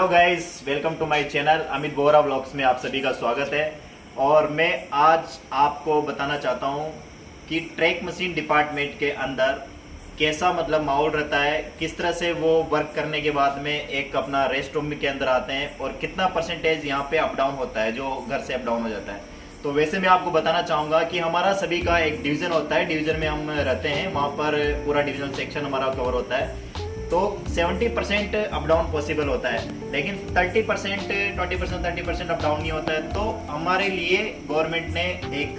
Guys, welcome to my channel Amit Bohra vlogs में आप सभी का स्वागत है। और मैं आज आपको बताना चाहता हूं कि ट्रैक मशीन डिपार्टमेंट के अंदर कैसा माहौल रहता है, किस तरह से वो वर्क करने के बाद में एक अपना रेस्ट रूम के अंदर आते हैं और कितना परसेंटेज यहाँ पे अप डाउन होता है, जो घर से अप डाउन हो जाता है। तो वैसे मैं आपको बताना चाहूँगा कि हमारा सभी का एक डिवीज़न होता है, डिवीज़न में हम रहते हैं, वहाँ पर पूरा डिवीज़न सेक्शन हमारा कवर होता है। तो 70% अप डाउन पॉसिबल होता है, लेकिन 30%, 20%, 30% अप डाउन नहीं होता है। तो हमारे लिए गवर्नमेंट ने एक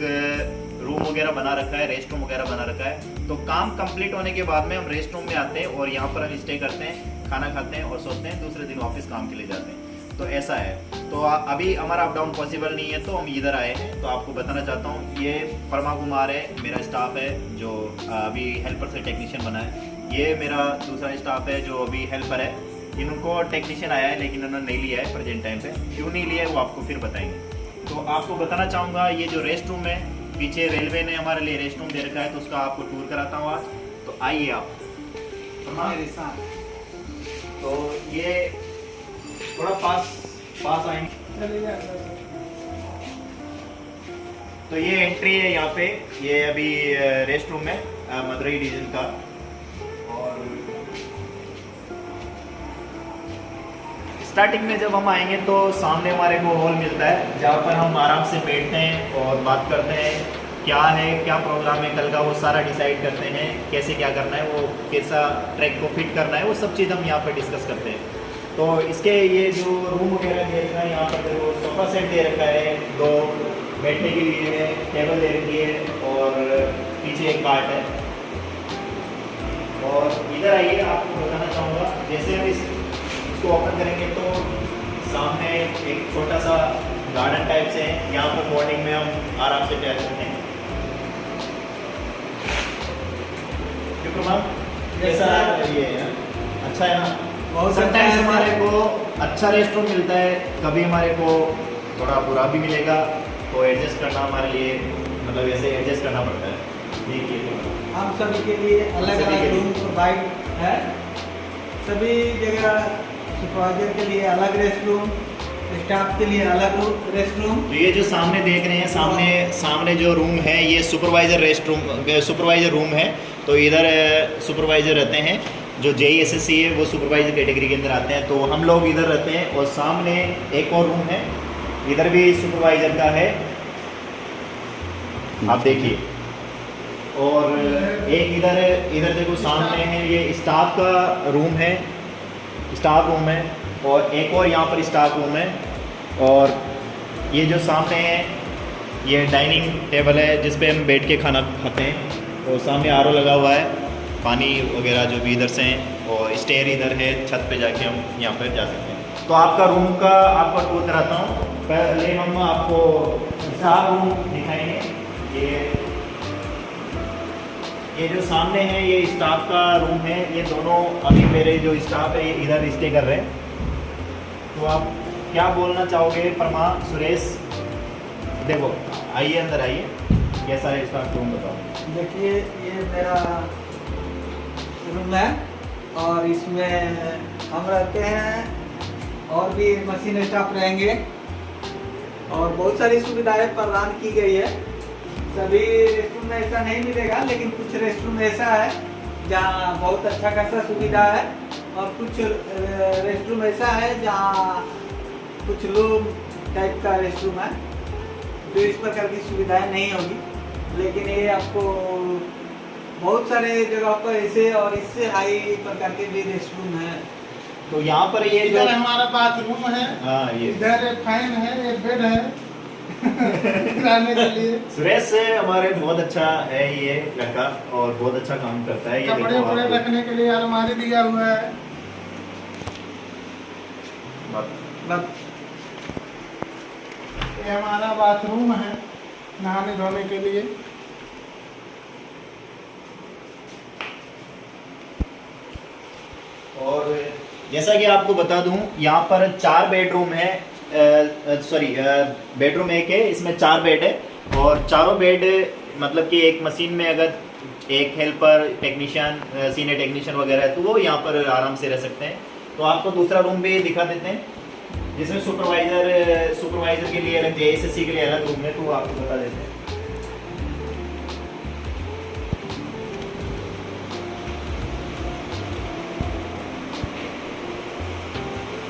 रूम वगैरह बना रखा है, रेस्ट रूम वगैरह बना रखा है। तो काम कंप्लीट होने के बाद में हम रेस्ट रूम में आते हैं और यहाँ पर हम स्टे करते हैं, खाना खाते हैं और सोते हैं, दूसरे दिन वापस काम के लिए जाते हैं। तो ऐसा है। तो अभी हमारा अप डाउन पॉसिबल नहीं है, तो हम इधर आए हैं। तो आपको बताना चाहता हूँ, ये परमा कुमार है, मेरा स्टाफ है जो अभी हेल्पर से टेक्नीशियन बना है। ये मेरा दूसरा स्टाफ है जो अभी हेल्पर है। इनको टेक्नीशियन आया है लेकिन उन्होंने नहीं लिया है प्रेजेंट टाइम पे। क्यों नहीं लिया है वो आपको फिर बताएंगे। तो आपको बताना चाहूँगा, ये जो रेस्ट रूम है, पीछे रेलवे ने हमारे लिए रेस्ट रूम दे रखा है, तो उसका आपको टूर कराता हूँ आज। तो आइए आप मेरे साथ। तो ये थोड़ा पास आएंगे। तो ये एंट्री है यहाँ पे, ये अभी रेस्ट रूम है मदुरई डिवीजन का। और स्टार्टिंग में जब हम आएंगे तो सामने हमारे को हॉल मिलता है, जहाँ पर हम आराम से बैठते हैं और बात करते हैं क्या है, क्या प्रोग्राम है कल का, वो सारा डिसाइड करते हैं, कैसे क्या करना है, वो कैसा ट्रैक को फिट करना है, वो सब चीज़ हम यहाँ पर डिस्कस करते हैं। तो इसके ये जो रूम वगैरह दे रखा है, यहाँ पर देखो सोफा सेट दे रखा है, 2 बैठने के लिए है, टेबल दे रखी है और पीछे एक कार्ट है। और इधर आइए, आपको बताना चाहूँगा, जैसे हम इसको ओपन करेंगे तो सामने एक छोटा सा गार्डन टाइप से है। यहाँ पर मॉर्निंग में हम आराम से टहल सकते हैं। क्योंकि मैम कैसा ये है, अच्छा है ना। बहुत समटाइम्स हमारे को अच्छा रेस्ट रूम मिलता है, कभी हमारे को थोड़ा बुरा भी मिलेगा, तो एडजस्ट करना हमारे लिए ऐसे एडजस्ट करना पड़ता है। देखिए हम सभी के लिए अलग अलग रूम प्रोवाइड है, सभी जगह सुपरवाइजर के लिए अलग रेस्ट रूम, स्टाफ के लिए अलग रेस्ट रूम। तो ये जो सामने देख रहे हैं, सामने जो रूम है, ये सुपरवाइजर रूम है। तो इधर सुपरवाइजर रहते हैं, जो JESSC है वो सुपरवाइजर कैटेगरी के अंदर आते हैं। तो हम लोग इधर रहते हैं और सामने एक और रूम है, इधर भी सुपरवाइजर का है, आप देखिए। और एक इधर देखो सामने है, ये स्टाफ का रूम है, स्टाफ रूम है। और एक और यहाँ पर स्टाफ रूम है। और ये जो सामने है, ये डाइनिंग टेबल है जिस पे हम बैठ के खाना खाते हैं। और सामने RO लगा हुआ है, पानी वगैरह जो भी इधर से हैं। और स्टेयर इधर है, छत पे जाके हम यहाँ पर जा सकते हैं। तो आपका रूम का आपका टूर कराता हूँ। पहले हम आपको स्टाफ रूम दिखाएंगे। ये जो सामने है, ये स्टाफ का रूम है। ये दोनों अभी मेरे जो स्टाफ है ये इधर स्टे कर रहे हैं। तो आप क्या बोलना चाहोगे परमा, सुरेश? देखो आइए, अंदर आइए, कैसा है स्टाफ रूम बताओ। देखिए, ये मेरा रूम है और इसमें हम रहते हैं और भी मशीन स्टाफ रहेंगे और बहुत सारी सुविधाएं प्रदान की गई है। सभी रेस्ट रूम में ऐसा नहीं मिलेगा, लेकिन कुछ रेस्ट रूम ऐसा है जहाँ बहुत अच्छा खासा सुविधा है और कुछ रेस्ट रूम ऐसा है जहाँ कुछ लो टाइप का रेस्ट रूम है, जो इस प्रकार की सुविधाएं नहीं होगी। लेकिन ये आपको बहुत सारे जगह पर ऐसे और इससे हाई प्रकार के भी रेस्ट रूम है। तो यहाँ पर ये इधर हमारा बाथरूम है, ये इधर फैन है, ये बेड है रहने के लिए। सुरेश से हमारे बहुत अच्छा है ये लड़का और बहुत अच्छा काम करता है। ये कपड़े वपड़े रखने के लिए अलमारी दिया हुआ है। ये हमारा बाथरूम है नहाने धोने के लिए। और जैसा कि आपको बता दूं, यहाँ पर 4 बेडरूम है, बेडरूम एक है, इसमें 4 बेड है। और चारों बेड कि एक मशीन में अगर एक हेल्पर टेक्नीशियन सीनियर टेक्नीशियन वगैरह है तो वो यहाँ पर आराम से रह सकते हैं। तो आपको दूसरा रूम भी दिखा देते हैं। जिसमें सुपरवाइजर के लिए अलग, जेएसएससी के लिए अलग रूम है, तो वो आपको बता देते हैं।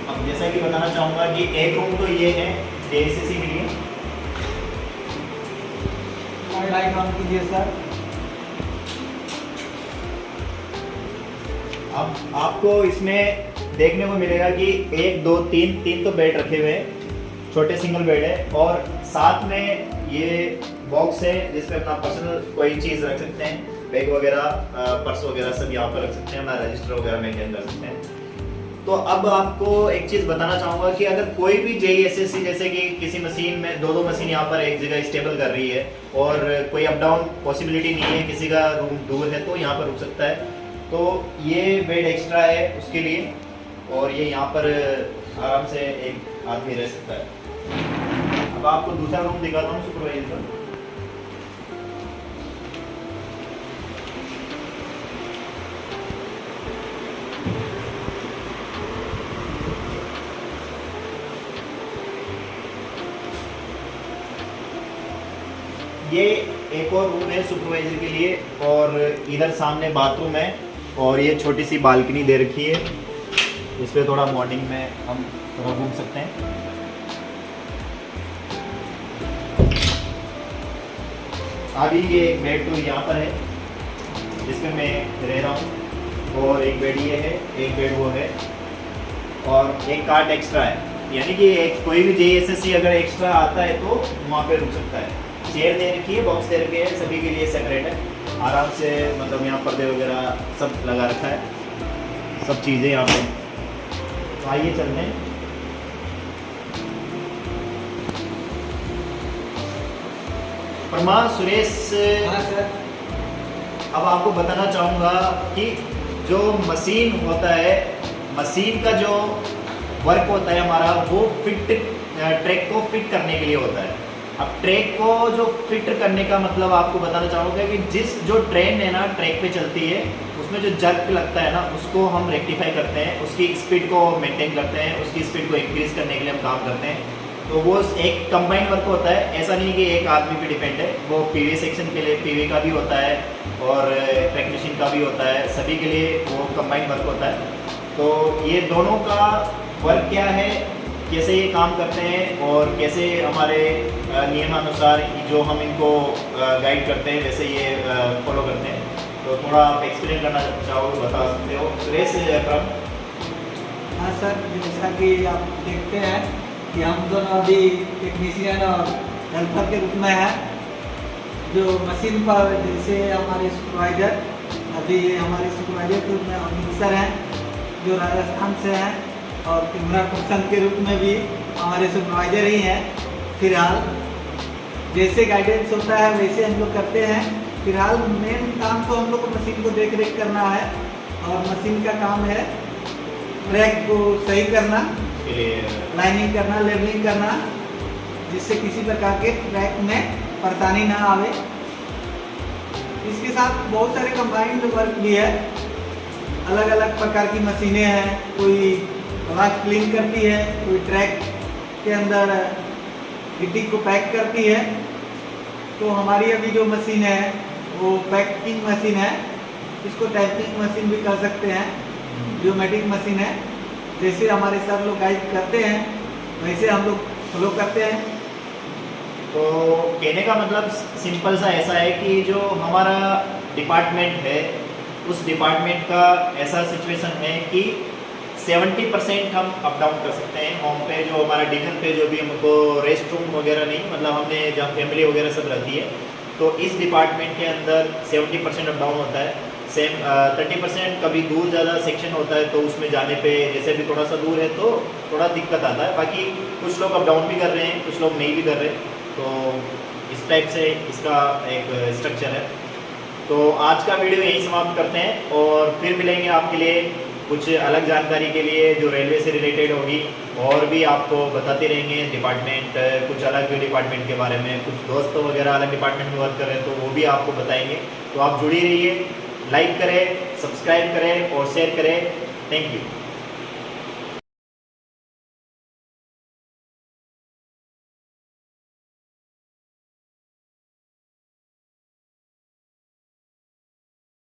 अब जैसा कि बताना चाहूंगा कि एक रूम तो ये है जेएसएससी के लिए। लाइट ऑन कीजिए सर। अब आपको इसमें देखने को मिलेगा कि 1 2 3 तो बेड रखे हुए हैं, छोटे सिंगल बेड है, और साथ में ये बॉक्स है जिसमें अपना पर्सनल कोई चीज़ रख सकते हैं, बैग वगैरह, पर्स वगैरह सब यहाँ पर रख सकते हैं, अपना रजिस्टर वगैरह मेंटेन कर सकते हैं। तो अब आपको एक चीज़ बताना चाहूँगा कि अगर कोई भी जेईएसएससी जैसे कि किसी मशीन में दो मशीन यहाँ पर एक जगह स्टेबल कर रही है और कोई अप डाउन पॉसिबिलिटी नहीं है, किसी का रूम दूर है, तो यहाँ पर रुक सकता है। तो ये बेड एक्स्ट्रा है उसके लिए, और ये यहाँ पर आराम से एक आदमी रह सकता है। अब आपको दूसरा रूम दिखाता हूँ सुपरवाइजर का। ये एक और रूम है सुपरवाइजर के लिए, और इधर सामने बाथरूम है, और ये छोटी सी बालकनी दे रखी है, इस पे थोड़ा मॉर्निंग में हम थोड़ा घूम सकते हैं। अभी ये एक बेड तो यहाँ पर है जिसमें मैं रह रहा हूँ, और एक बेड ये है, एक बेड वो है, और एक कार्ट एक्स्ट्रा है, यानी कि एक कोई भी जेईएसएससी अगर एक्स्ट्रा आता है तो वहाँ पे रुक सकता है। चेयर दे रखी है, बॉक्स दे रखे हैं, सभी के लिए सेपरेट है, आराम से, मतलब यहाँ पर्दे वगैरह सब लगा रखा है, सब चीज़ें यहाँ पे। तो आइए चलते हैं। परमा, सुरेश, हाँ सर। अब आपको बताना चाहूँगा कि जो मशीन होता है, मशीन का जो वर्क होता है हमारा, वो ट्रैक को फिट करने के लिए होता है। अब ट्रैक को जो फिट करने का मतलब आपको बताना चाहूँगा कि जो ट्रेन है ना ट्रैक पे चलती है, उसमें जो जर्क लगता है ना, उसको हम रेक्टिफाई करते हैं, उसकी स्पीड को मेंटेन करते हैं, उसकी स्पीड को इंक्रीज करने के लिए हम काम करते हैं। तो वो एक कंबाइंड वर्क होता है, ऐसा नहीं कि एक आदमी पे डिपेंड है, वो पीवी सेक्शन के लिए पीवी का भी होता है और ट्रैक मशीन का भी होता है, सभी के लिए वो कंबाइंड वर्क होता है। तो ये दोनों का वर्क क्या है, कैसे ये काम करते हैं, और कैसे हमारे नियमानुसार जो हम इनको गाइड करते हैं वैसे ये फॉलो करते हैं। तो थोड़ा आप एक्सप्लेन करना चाहो तो बता सकते हो सुरेश। हाँ सर, जैसा कि आप देखते हैं कि हम दोनों अभी टेक्नीशियन और हेल्पर के रूप में हैं। जो मशीन पर जैसे हमारे सुपरवाइजर, अभी हमारे सुपरवाइजर के रूप में अमित सर हैं जो राजस्थान से हैं, और कैमरा पर्सन के रूप में भी हमारे सुपरवाइजर ही हैं। फिलहाल जैसे गाइडेंस होता है वैसे हम लोग करते हैं। फिलहाल मेन काम तो हम लोग को मशीन को देख रेख करना है, और मशीन का काम है ट्रैक को सही करना, लाइनिंग करना, लेवलिंग करना, जिससे किसी प्रकार के ट्रैक में परेशानी ना आवे। इसके साथ बहुत सारे कंबाइंड वर्क भी है, अलग अलग प्रकार की मशीनें हैं, कोई राख क्लीन करती है, कोई ट्रैक के अंदर गिट्टी को पैक करती है। तो हमारी अभी जो मशीन है वो पैकिंग मशीन है, इसको टाइपिंग मशीन भी कर सकते हैं, जो मैटिक मशीन है। जैसे हमारे सर लोग गाइड करते हैं वैसे हम लोग फॉलो करते हैं। तो कहने का मतलब सिंपल सा ऐसा है कि जो हमारा डिपार्टमेंट है, उस डिपार्टमेंट का ऐसा सिचुएशन है कि 70% हम अप डाउन कर सकते हैं होम पे। जो हमारा डिवीजन पे जो भी हमको रेस्ट रूम वगैरह नहीं, मतलब हमने जहाँ फैमिली वगैरह सब रहती है, तो इस डिपार्टमेंट के अंदर 70% अप डाउन होता है। सेम 30% कभी दूर ज़्यादा सेक्शन होता है तो उसमें जाने पे जैसे भी थोड़ा सा दूर है तो थोड़ा दिक्कत आता है। बाकी कुछ लोग अप डाउन भी कर रहे हैं, कुछ लोग नहीं भी कर रहे, तो इस टाइप से इसका एक स्ट्रक्चर है। तो आज का वीडियो यहीं समाप्त करते हैं, और फिर मिलेंगे आपके लिए कुछ अलग जानकारी के लिए जो रेलवे से रिलेटेड होगी, और भी आपको बताते रहेंगे डिपार्टमेंट, कुछ अलग डिपार्टमेंट के बारे में। कुछ दोस्त वगैरह अलग डिपार्टमेंट में वर्क कर रहे हैं तो वो भी आपको बताएंगे। तो आप जुड़ी रहिए, लाइक करें, सब्सक्राइब करें और शेयर करें। Thank you.